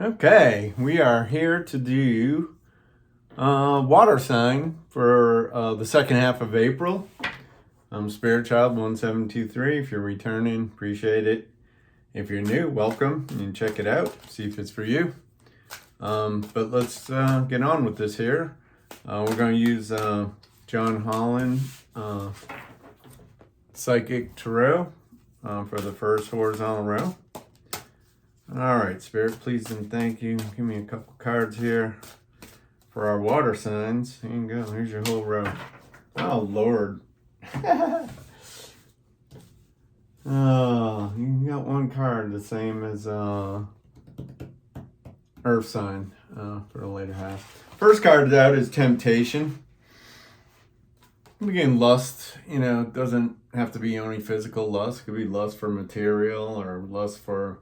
Okay, we are here to do water sign for the second half of April. I'm Spirit Child 1723. If you're returning, appreciate it. If you're new, welcome and check it out. See if it's for you. But let's get on with this here. We're going to use John Holland Psychic Tarot for the first horizontal row. All right, Spirit, please and thank you. Give me a couple cards here for our water signs. Here you go. Here's your whole row. Oh, Lord. Oh, you got one card the same as Earth sign for the later half. First card out is Temptation. Again, lust, it doesn't have to be only physical lust. It could be lust for material or lust for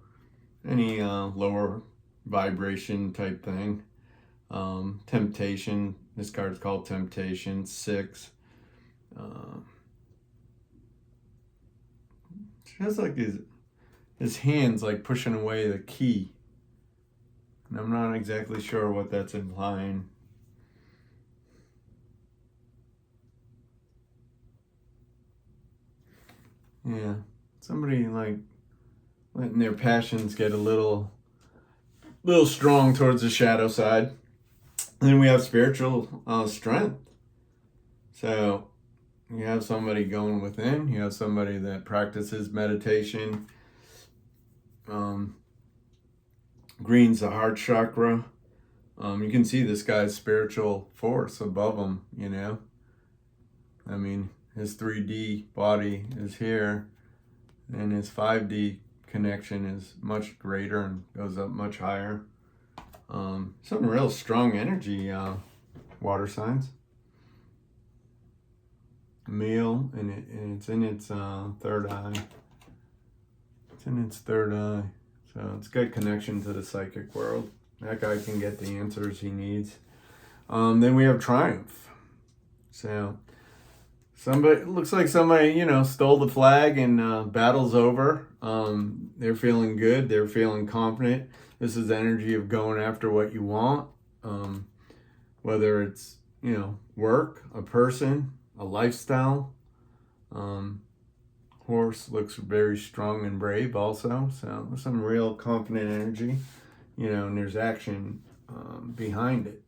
any lower vibration type thing. Temptation. This card's called Temptation. 6. It has like his hands like pushing away the key. And I'm not exactly sure what that's implying. Yeah. Somebody like letting their passions get a little strong towards the shadow side. And then we have spiritual strength. So you have somebody going within. You have somebody that practices meditation. Greens the heart chakra. You can see this guy's spiritual force above him, I mean, his 3D body is here, and his 5D connection is much greater and goes up much higher. Some real strong energy, water signs. Meal, and it's in its third eye. It's in its third eye. So it's got connection to the psychic world. That guy can get the answers he needs. Then we have Triumph. So looks like somebody, stole the flag and battle's over. They're feeling good. They're feeling confident. This is energy of going after what you want. Whether it's, work, a person, a lifestyle. Horse looks very strong and brave also. So some real confident energy, and there's action behind it.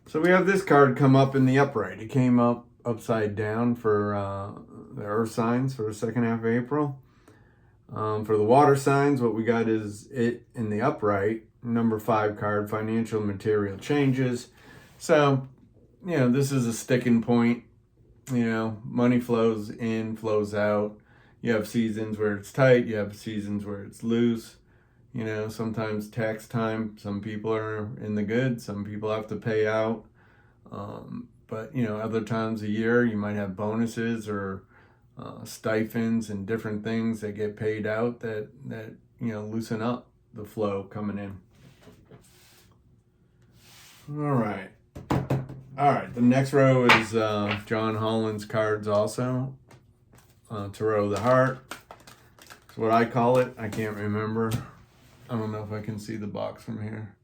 So we have this card come up in the upright. It came up upside down for the earth signs for the second half of April. For the water signs, what we got is it in the upright. Number 5 card, financial material changes. So, this is a sticking point. Money flows in, flows out. You have seasons where it's tight. You have seasons where it's loose. Sometimes tax time. Some people are in the good. Some people have to pay out. But, other times a year you might have bonuses or stipends and different things that get paid out that loosen up the flow coming in. All right, the next row is John Holland's cards also. Tarot of the Heart. That's what I call it. I can't remember. I don't know if I can see the box from here.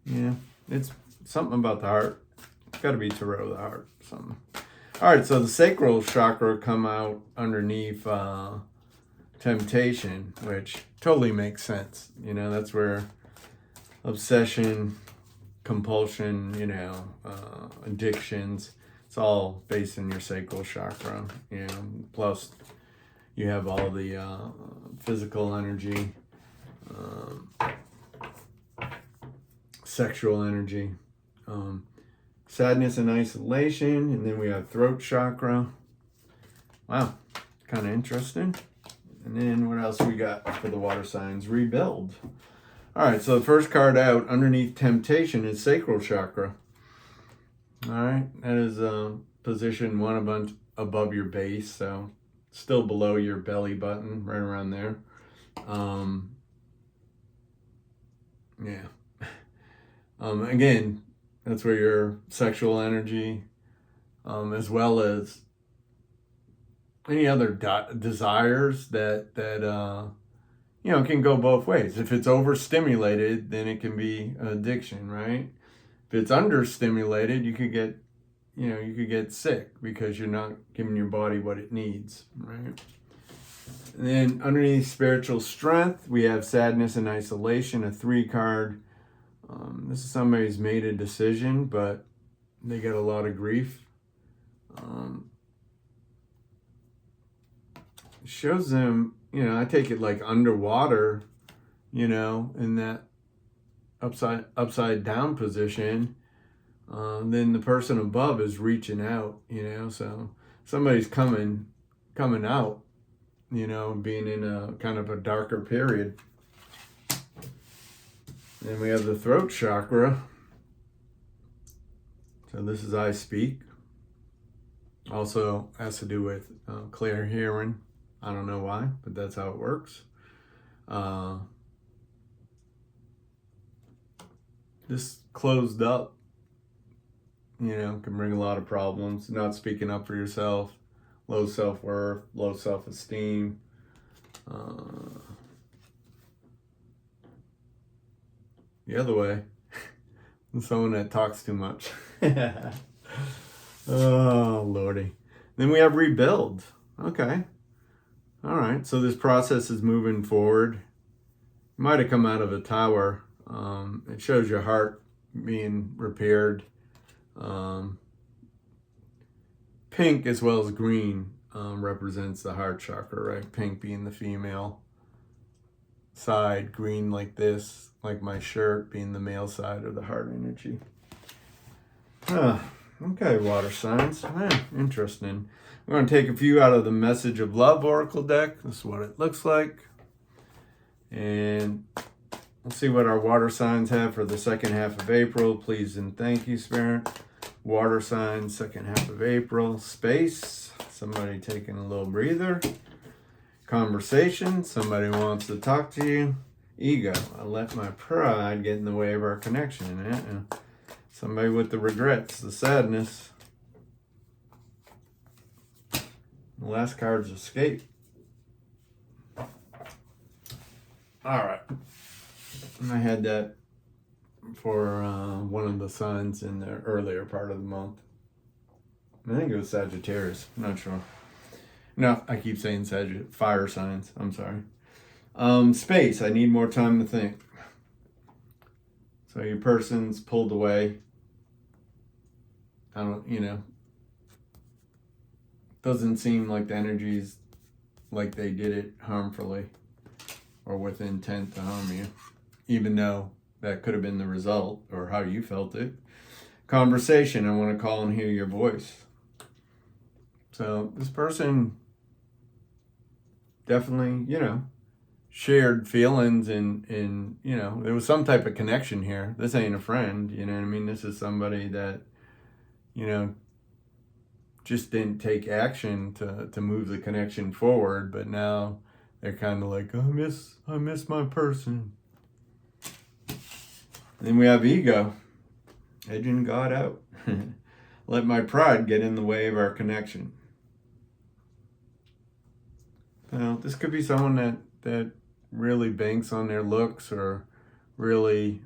Yeah, it's something about the heart. It's got to be Tarot of the Heart. Something. All right, so the sacral chakra come out underneath Temptation, which totally makes sense. That's where obsession, compulsion, addictions, it's all based in your sacral chakra. Plus you have all the physical energy, sexual energy, sadness and isolation, and then we have throat chakra. Wow, kind of interesting. And then what else we got for the water signs? Rebuild. All right, so the first card out underneath Temptation is sacral chakra. All right, that is position 1 above your base, so still below your belly button, right around there. Yeah. Again, that's where your sexual energy, as well as any other desires that you know, it can go both ways. If it's overstimulated, then it can be addiction, right? If it's understimulated, you could get, you know, you could get sick because you're not giving your body what it needs, right? And then underneath spiritual strength, we have sadness and isolation, a 3 card. This is somebody who's made a decision, but they get a lot of grief. It shows them, you know, I take it like underwater, you know, in that upside down position. Then the person above is reaching out, you know, so somebody's coming out, you know, being in a kind of a darker period. Then we have the throat chakra. So this is I speak. Also has to do with clear hearing. I don't know why, but that's how it works. This closed up, you know, can bring a lot of problems. Not speaking up for yourself, low self-worth, low self-esteem. The other way, someone that talks too much. Oh, Lordy. Then we have rebuild. Okay. All right. So this process is moving forward. Might have come out of a tower. It shows your heart being repaired. Pink as well as green represents the heart chakra, right? Pink being the female side, green like this, like my shirt, being the male side of the heart energy. Okay, water signs. Interesting. We're going to take a few out of the Message of Love Oracle deck. This is what it looks like. And we'll see what our water signs have for the second half of April. Please and thank you, Spirit. Water signs, second half of April. Space. Somebody taking a little breather. Conversation. Somebody wants to talk to you. Ego. I let my pride get in the way of our connection. Somebody with the regrets, the sadness. The last card's escape. All right. I had that for one of the signs in the earlier part of the month. I think it was Sagittarius. I'm not sure. No, I keep saying fire signs. I'm sorry. Space. I need more time to think. So your person's pulled away. I don't, you know, doesn't seem like the energy's like they did it harmfully or with intent to harm you, even though that could have been the result or how you felt it. Conversation. I want to call and hear your voice. So this person definitely, you know, shared feelings and, you know, there was some type of connection here. This ain't a friend, you know what I mean? This is somebody that, you know, just didn't take action to move the connection forward, but now they're kind of like, I miss my person. Then we have ego, edging God out. Let my pride get in the way of our connection. Now, this could be someone that really banks on their looks or really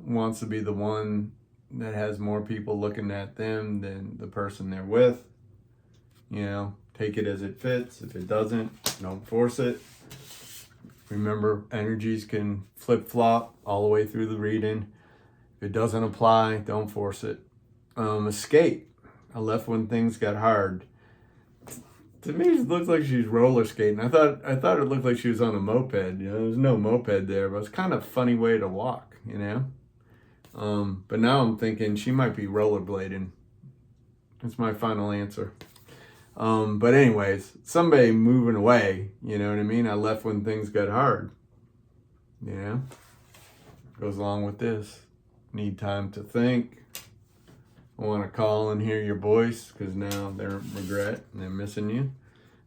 wants to be the one that has more people looking at them than the person they're with. You know, take it as it fits. If it doesn't, don't force it. Remember, energies can flip-flop all the way through the reading. If it doesn't apply, don't force it. Escape. I left when things got hard. To me, it looks like she's roller skating. I thought it looked like she was on a moped. You know, there's no moped there, but it's kind of a funny way to walk, you know? But now I'm thinking she might be rollerblading. That's my final answer. But anyways, somebody moving away, you know what I mean? I left when things got hard. You know? Goes along with this. Need time to think. I want to call and hear your voice because now they're regret and they're missing you.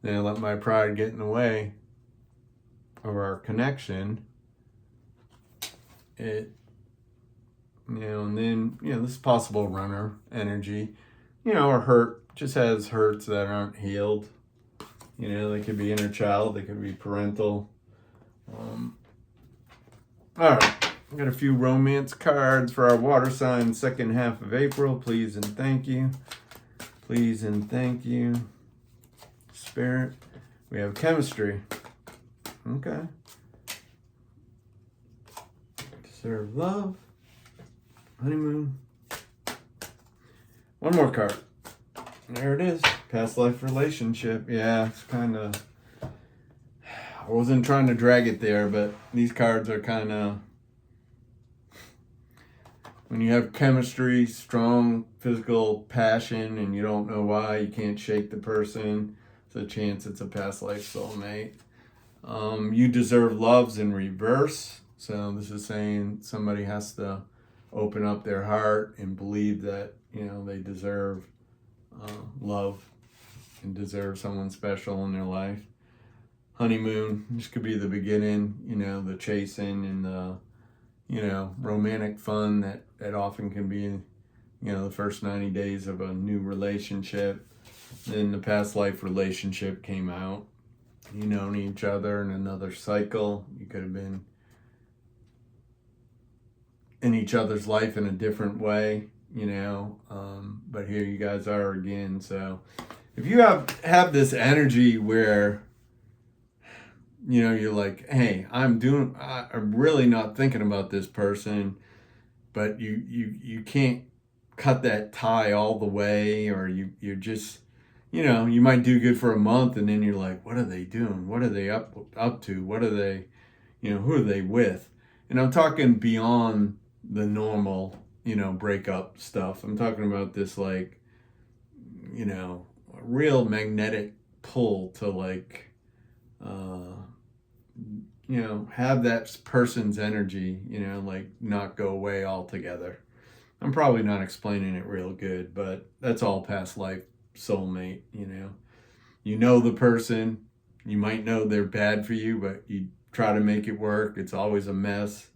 Then I let my pride get in the way of our connection. It, you know, and then, you know, this possible runner energy, you know, or hurt, just has hurts that aren't healed. You know, they could be inner child, they could be parental. All right, I got a few romance cards for our water sign second half of April. Please and thank you. Please and thank you. Spirit. We have chemistry. Okay. Deserve love. Honeymoon. One more card. There it is. Past life relationship. Yeah, it's kind of... I wasn't trying to drag it there, but these cards are kind of... When you have chemistry, strong physical passion, and you don't know why, you can't shake the person, there's a chance it's a past life soulmate. You deserve love's in reverse. So this is saying somebody has to open up their heart and believe that, you know, they deserve love and deserve someone special in their life. Honeymoon, this could be the beginning, you know, the chasing and the, you know, romantic fun that often can be, you know, the first 90 days of a new relationship. Then the past life relationship came out. You known each other in another cycle. You could have been in each other's life in a different way, you know, but here you guys are again. So if you have this energy where, you know, you're like, hey, I'm really not thinking about this person, but you can't cut that tie all the way, or you're just, you know, you might do good for a month and then you're like, what are they doing? What are they up to? What are they, you know, who are they with? And I'm talking beyond the normal, you know, breakup stuff. I'm talking about this, like, you know, a real magnetic pull to, like, you know, have that person's energy, you know, like not go away altogether. I'm probably not explaining it real good, but that's all past life soulmate, you know. You know the person, you might know they're bad for you, but you try to make it work. It's always a mess.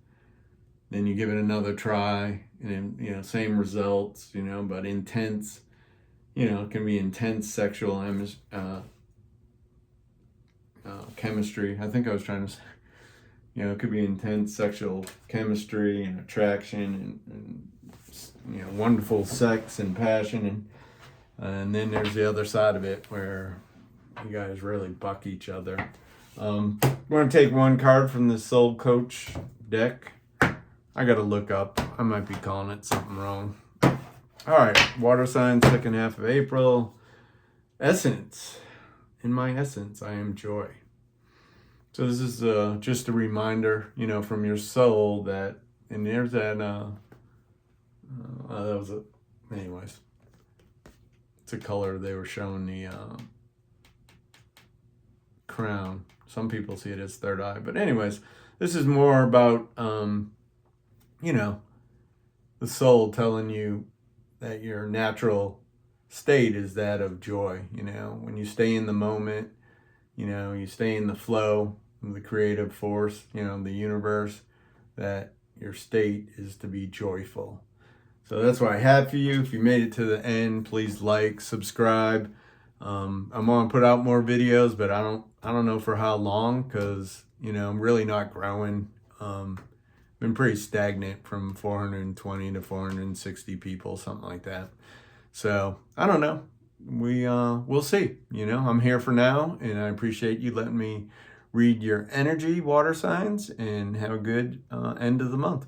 Then you give it another try, and then, you know, same results, you know, but intense, you know, it can be intense sexual chemistry. I think I was trying to say, you know, it could be intense sexual chemistry and attraction and you know, wonderful sex and passion, and then there's the other side of it where you guys really buck each other. We're going to take one card from the Soul Coach deck. I got to look up. I might be calling it something wrong. All right, water sign, second half of April. Essence. In my essence, I am joy. So this is just a reminder, you know, from your soul that, and there's that, that was a, anyways, it's a color they were showing the crown. Some people see it as third eye, but anyways, this is more about, you know, the soul telling you that your natural state is that of joy. You know, when you stay in the moment, you know, you stay in the flow of the creative force, you know, the universe, that your state is to be joyful. So that's what I have for you. If you made it to the end, please like, subscribe. I'm gonna put out more videos, but I don't know for how long, because, you know, I'm really not growing. Been pretty stagnant from 420 to 460 people, something like that. So I don't know. We'll see. You know, I'm here for now, and I appreciate you letting me read your energy, water signs, and have a good end of the month.